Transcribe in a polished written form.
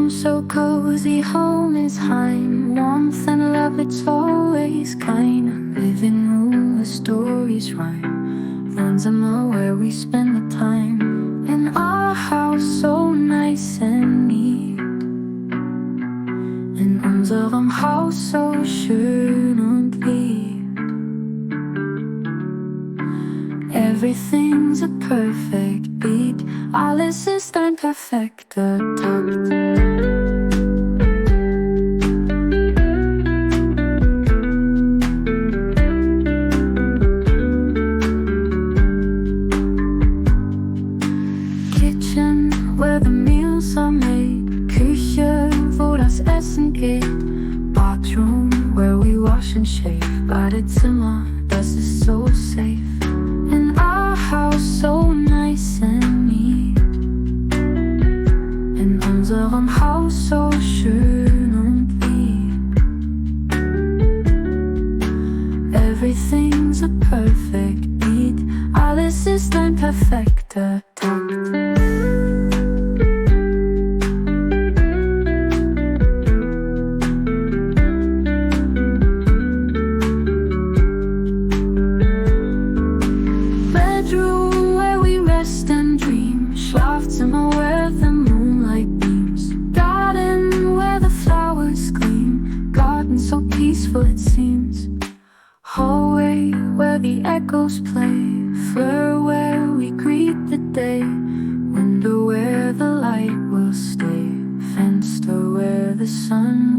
room so cozy, home is heim. Warmth and love, it's always kind. Living room where stories rhyme. Runs a mile where we spend the time. In our house so nice and neat. In unserem Haus so schön und lieb. Everything's a perfect beat. Alles ist ein perfekter Takt. Kitchen, where the meals are made. Küche, wo das Essen geht. Bathroom, where we wash and shave. Badezimmer, das ist so safe. In our house so nice and neat. In unserem Haus so schön und lieb. Everything's a perfect beat. Alles ist ein perfekter Takt. Bedroom where we rest and dream. Schlafzimmer where the moonlight beams. Garden where the flowers gleam. Garden so peaceful it seems. Hallway where the echoes play. Fleur where we greet the day. Window where the light will stay. Fenster where the sun